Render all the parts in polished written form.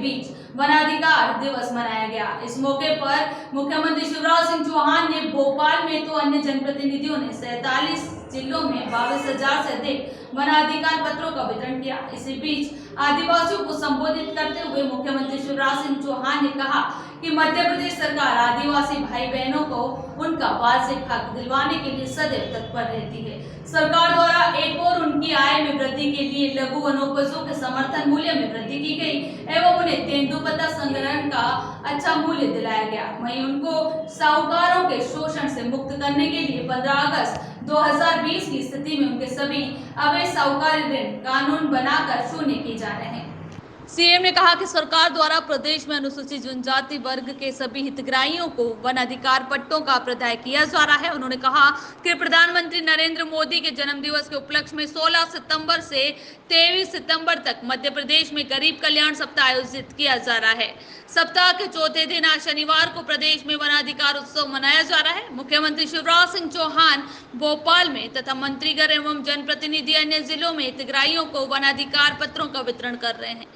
बीच वनाधिकार दिवस मनाया गया। इस मौके पर मुख्यमंत्री शिवराज सिंह चौहान ने भोपाल में तो अन्य जनप्रतिनिधियों ने 47 जिलों में 22,000 से अधिक वनाधिकार पत्रों का वितरण किया। इसी बीच आदिवासियों को संबोधित करते हुए मुख्यमंत्री शिवराज सिंह चौहान ने कहा कि मध्य प्रदेश सरकार आदिवासी भाई बहनों को उनका वार्षिक हक दिलवाने के लिए सदैव तत्पर रहती है। सरकार द्वारा एक और उनकी आय में वृद्धि के लिए लघु वनोपजों के समर्थन मूल्य में वृद्धि की गई एवं उन्हें तेंदुपत्ता संग्रहण का अच्छा मूल्य दिलाया गया। वहीं उनको साहूकारों के शोषण से मुक्त करने के लिए 15 अगस्त 2020 की स्थिति में उनके सभी अवैध साहूकारी ऋण कानून बनाकर शून्य किए जा रहे हैं। सीएम ने कहा कि सरकार द्वारा प्रदेश में अनुसूचित जनजाति वर्ग के सभी हितग्राहियों को वन अधिकार पट्टों का प्रदाय किया जा रहा है। उन्होंने कहा कि प्रधानमंत्री नरेंद्र मोदी के जन्म दिवस के उपलक्ष्य में 16 सितंबर से 23 सितंबर तक मध्य प्रदेश में गरीब कल्याण सप्ताह आयोजित किया जा रहा है। सप्ताह के चौथे दिन आज शनिवार को प्रदेश में वनाधिकार उत्सव मनाया जा रहा है। मुख्यमंत्री शिवराज सिंह चौहान भोपाल में तथा मंत्रीगण एवं जनप्रतिनिधि अन्य जिलों में हितग्राहियों को वनाधिकार पत्रों का वितरण कर रहे हैं।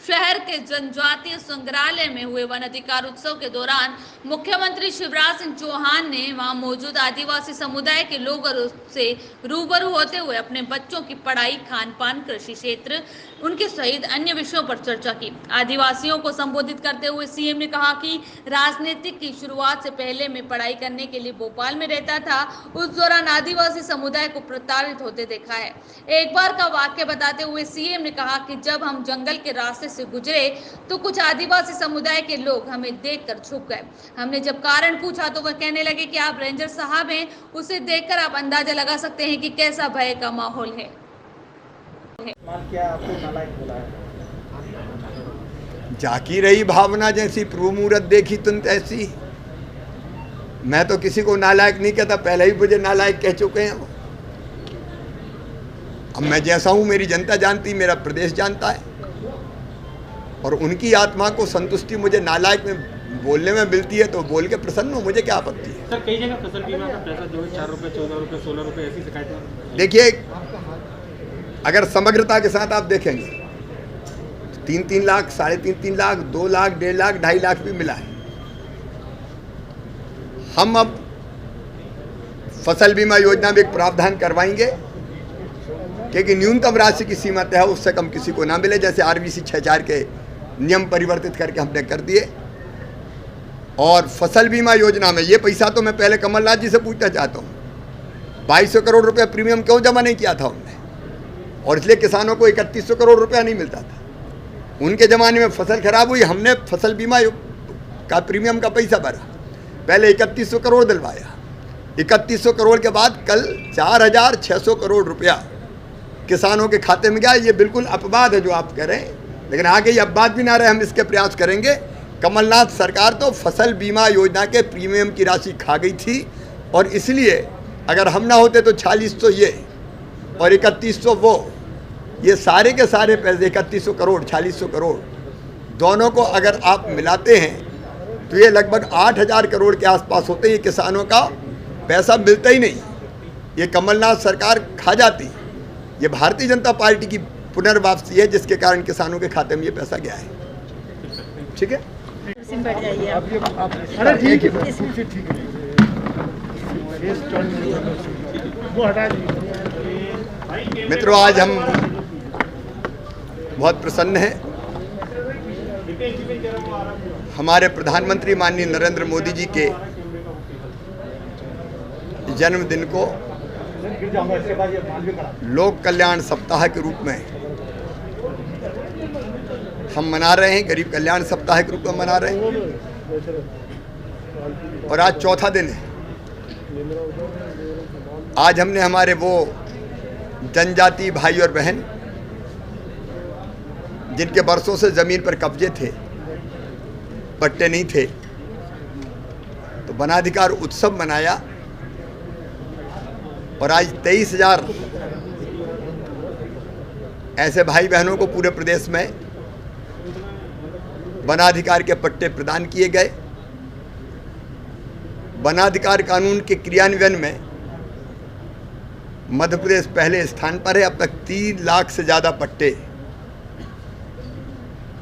शहर के जनजातीय संग्रहालय में हुए वन अधिकार उत्सव के दौरान मुख्यमंत्री शिवराज सिंह चौहान ने वहां मौजूद आदिवासी समुदाय के लोगों से रूबरू होते हुए अपने बच्चों की पढ़ाई, खान पान, कृषि क्षेत्र, उनके सहित अन्य विषयों पर चर्चा की। आदिवासियों को संबोधित करते हुए सीएम ने कहा कि राजनीतिक की शुरुआत से पहले मैं पढ़ाई करने के लिए भोपाल में रहता था। उस दौरान आदिवासी समुदाय को प्रताड़ित होते देखा है। एक बार का वाक्य बताते हुए सीएम ने कहा कि जब हम जंगल के रास्ते से गुजरे तो कुछ आदिवासी समुदाय के लोग हमें देखकर छुप गए। हमने जब कारण पूछा तो वह कहने लगे कि आप रेंजर साहब हैं। उसे देखकर आप अंदाजा लगा सकते हैं कि कैसा भय का माहौल है। जाकी रही भावना जैसी प्रोमूरत देखी तुम तैसी। मैं तो किसी को नालायक नहीं कहता, पहले ही मुझे नालायक कह चुके हैं वो। अब मैं जैसा हूं मेरी जनता जानती, मेरा प्रदेश जानता है, और उनकी आत्मा को संतुष्टि मुझे नालायक में बोलने में मिलती है तो बोल के प्रसन्न हो, मुझे क्या आपत्ति है। सर, कई जगह फसल बीमा का पैसा जो है 4 रुपये, 14 रुपये, 16 रुपये ऐसी शिकायतें। देखिए, अगर समग्रता के साथ आप देखेंगे 3-3 लाख, 3.5 लाख, 2 लाख, 1.5 लाख, 2.5 लाख भी मिला है। हम अब फसल बीमा योजना में एक प्रावधान करवाएंगे क्योंकि न्यूनतम राशि की सीमा तय है, उससे कम किसी को ना मिले। जैसे RBC 64 के नियम परिवर्तित करके हमने कर दिए। और फसल बीमा योजना में ये पैसा तो मैं पहले कमलनाथ जी से पूछना चाहता हूँ, 2200 करोड़ रुपए प्रीमियम क्यों जमा नहीं किया था उनने, और इसलिए किसानों को 3100 करोड़ रुपया नहीं मिलता था। उनके ज़माने में फसल खराब हुई, हमने फसल बीमा का प्रीमियम का पैसा भरा, पहले 3100 करोड़ दिलवाया। 3100 करोड़ के बाद कल 4600 करोड़ रुपया किसानों के खाते में गया। ये बिल्कुल अपवाद है जो आप कह रहे हैं, लेकिन आगे ये अपवाद भी ना रहे, हम इसके प्रयास करेंगे। कमलनाथ सरकार तो फसल बीमा योजना के प्रीमियम की राशि खा गई थी, और इसलिए अगर हम ना होते तो 4600 ये और 3100 वो, ये सारे के सारे पैसे 3100 करोड़, 4600 करोड़ दोनों को अगर आप मिलाते हैं तो ये लगभग 8000 करोड़ के आसपास होते हैं। ये किसानों का पैसा मिलता ही नहीं, ये कमलनाथ सरकार खा जाती। ये भारतीय जनता पार्टी की पुनर्वापसी है जिसके कारण किसानों के खाते में ये पैसा गया है। ठीक है, बैठ जाइए आप। अरे ठीक है, मित्रों, आज हम बहुत प्रसन्न हैं। हमारे प्रधानमंत्री माननीय नरेंद्र मोदी जी के जन्मदिन को लोक कल्याण सप्ताह के रूप में हम मना रहे हैं, गरीब कल्याण सप्ताह के रूप में मना रहे हैं, और आज चौथा दिन है। आज हमने हमारे वो जनजाति भाई और बहन जिनके बरसों से ज़मीन पर कब्जे थे, पट्टे नहीं थे, तो वनाधिकार उत्सव मनाया, और आज 23,000 ऐसे भाई बहनों को पूरे प्रदेश में वनाधिकार के पट्टे प्रदान किए गए। वनाधिकार कानून के क्रियान्वयन में मध्य प्रदेश पहले स्थान पर है। अब तक 3 लाख से ज़्यादा पट्टे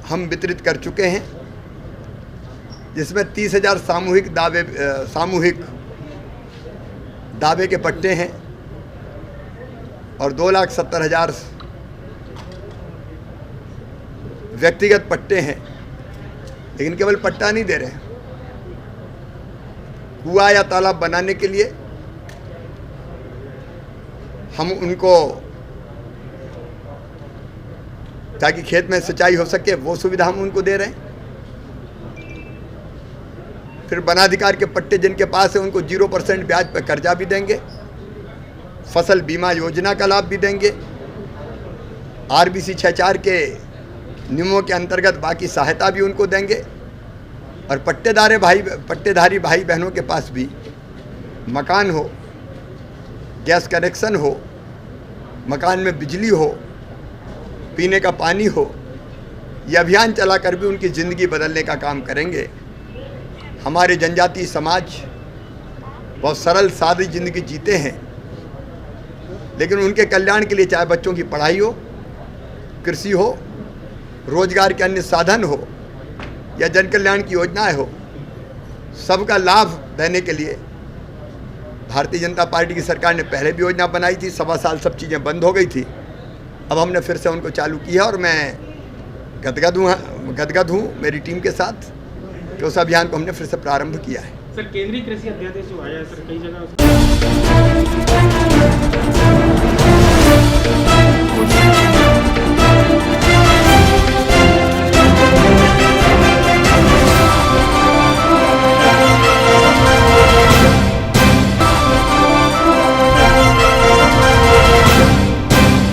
हम वितरित कर चुके हैं, जिसमें 30,000 सामूहिक दावे के पट्टे हैं और 2,70,000 व्यक्तिगत पट्टे हैं। लेकिन केवल पट्टा नहीं दे रहे हैं, कुआं या तालाब बनाने के लिए हम उनको, ताकि खेत में सिंचाई हो सके, वो सुविधा हम उनको दे रहे हैं। फिर वनाधिकार के पट्टे जिनके पास है उनको 0% ब्याज पर कर्जा भी देंगे, फसल बीमा योजना का लाभ भी देंगे, RBC 64 के नियमों के अंतर्गत बाकी सहायता भी उनको देंगे। और पट्टेधारी भाई बहनों के पास भी मकान हो, गैस कनेक्शन हो, मकान में बिजली हो, पीने का पानी हो, ये अभियान चलाकर भी उनकी ज़िंदगी बदलने का काम करेंगे। हमारे जनजातीय समाज बहुत सरल सादी ज़िंदगी जीते हैं, लेकिन उनके कल्याण के लिए चाहे बच्चों की पढ़ाई हो, कृषि हो, रोजगार के अन्य साधन हो या जन कल्याण की योजनाएं हो, सबका लाभ देने के लिए भारतीय जनता पार्टी की सरकार ने पहले भी योजना बनाई थी। 1.25 साल सब चीज़ें बंद हो गई थी, अब हमने फिर से उनको चालू किया और मैं गदगद हूँ मेरी टीम के साथ कि उस अभियान को हमने फिर से प्रारंभ किया है। सर, केंद्रीय कृषि अध्यादेश जो आया है सर, कई जगह